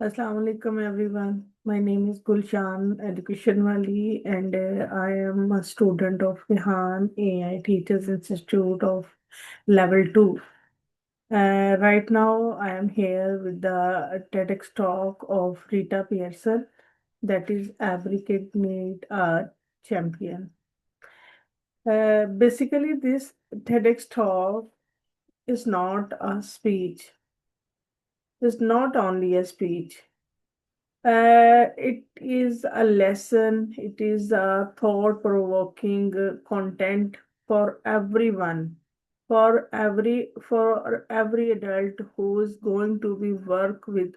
Assalamu alaikum everyone. My name is Gulshan Education Wali and I am a student of Rehan AI Teachers Institute of Level 2. Right now I am here with the TEDx talk of Rita Pierson, that is Every Kid Need a Champion. Basically this TEDx talk is not a speech. It's not only a speech. It is a lesson, it is a thought-provoking content for everyone, for every adult who is going to be work with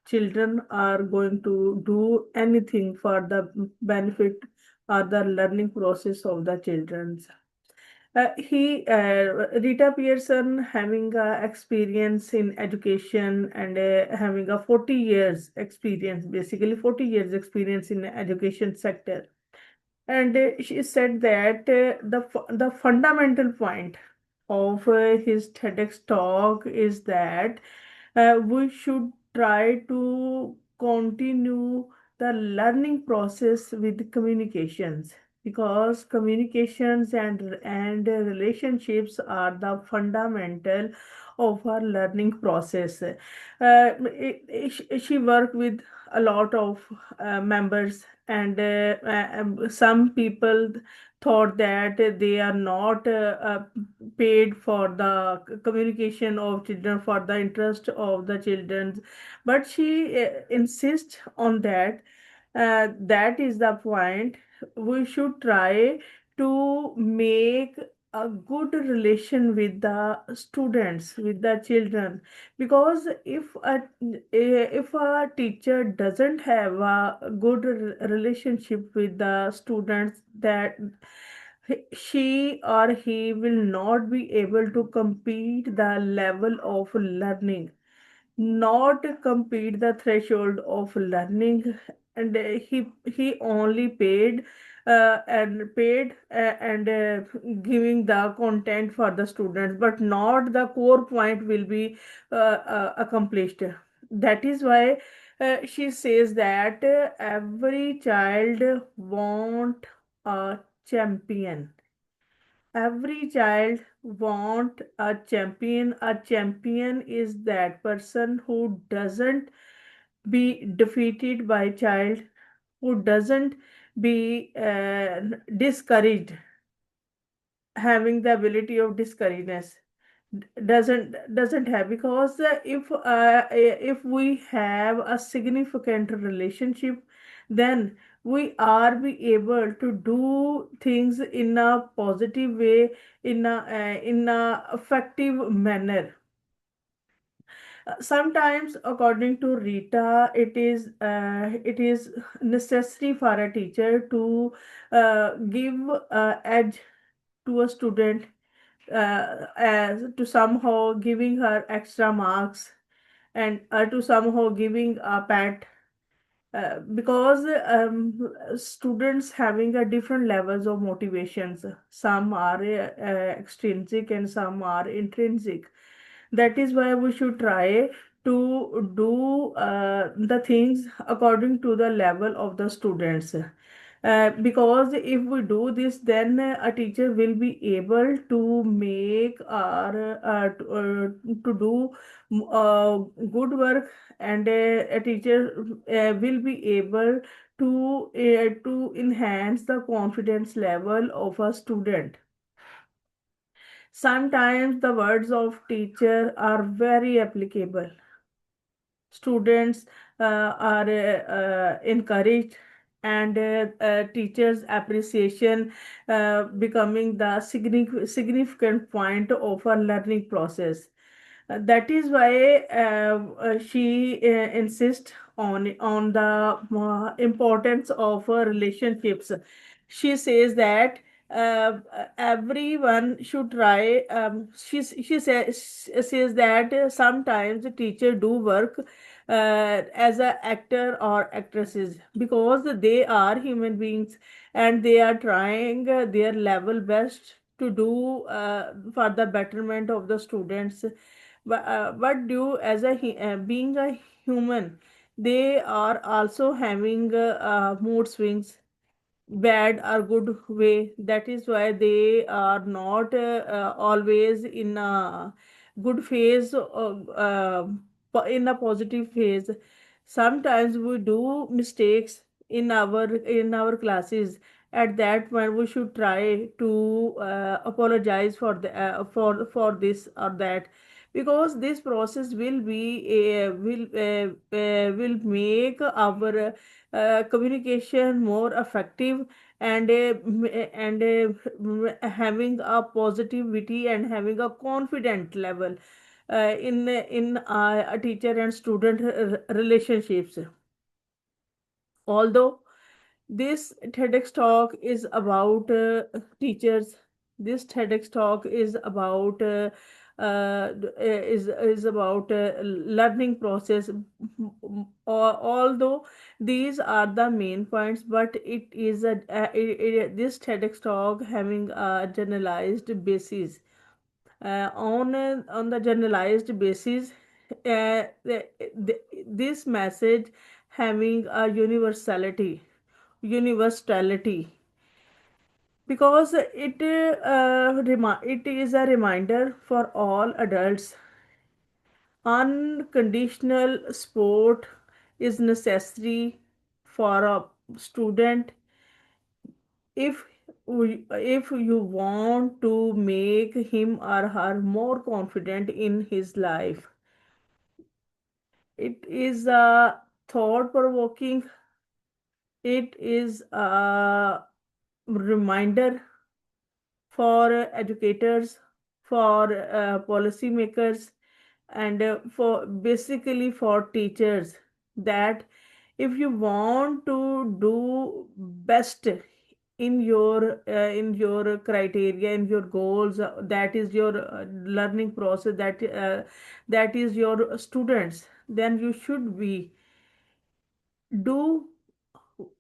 children are going to do anything for the benefit or the learning process of the children. Rita Pierson, having experience in education and having a 40 years experience, basically 40 years experience in the education sector. And she said that the fundamental point of his TEDx talk is that we should try to continue the learning process with communications, because communications and relationships are the fundamental of our learning process. She worked with a lot of members, and some people thought that they are not paid for the communication of children, for the interest of the children, but she insists on that. That is the point. We should try to make a good relation with the students, with the children, because if a teacher doesn't have a good relationship with the students, that she or he will not be able to compete the level of learning, not compete the threshold of learning. And he only paid and giving the content for the students, but not the core point will be accomplished. That is why she says that every child want a champion. Every child want a champion. A champion is that person who doesn't be defeated by child, who doesn't be discouraged, having the ability of discouragedness. Doesn't have, because if we have a significant relationship, then we are be able to do things in a positive way, in a effective manner. Sometimes, according to Rita, it is necessary for a teacher to give edge to a student, as to somehow giving her extra marks, and to somehow giving a pat, because students having a different levels of motivations. Some are extrinsic and some are intrinsic. That is why we should try to do the things according to the level of the students. Because if we do this, then a teacher will be able to make or to do good work, and a teacher will be able to enhance the confidence level of a student. Sometimes the words of teacher are very applicable. Students are encouraged, and teachers' appreciation becoming the significant point of a learning process. That is why she insists on the importance of relationships. She says that everyone should try. She says that sometimes the teacher do work as a actor or actresses, because they are human beings and they are trying their level best to do for the betterment of the students. But do as being a human, They are also having mood swings, bad or good way. That is why they are not always in a good phase, in a positive phase. Sometimes we do mistakes in our classes. At that point we should try to apologize for the for this or that, because this process will make our communication more effective, and having a positivity and having a confident level in a teacher and student relationships. Although this TEDx talk is about teachers, this TEDx talk is about is about learning process. Although these are the main points, but it is this TEDx talk having a generalized basis. On the generalized basis, this message having a universality, because it is a reminder for all adults. Unconditional support is necessary for a student if you want to make him or her more confident in his life. It is a thought provoking, it is a reminder for educators, for policymakers, and for basically for teachers, that if you want to do best in your criteria, in your goals, that is your learning process, that is your students, then you should be do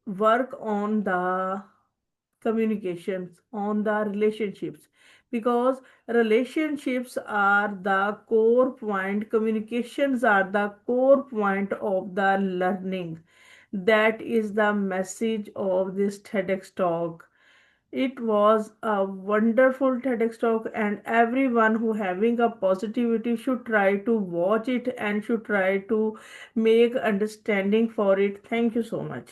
work on the communications, on the relationships, because relationships are the core point, communications are the core point of the learning. That is the message of this TEDx talk. It was a wonderful TEDx talk, and everyone who having a positivity should try to watch it and should try to make understanding for it. Thank you so much.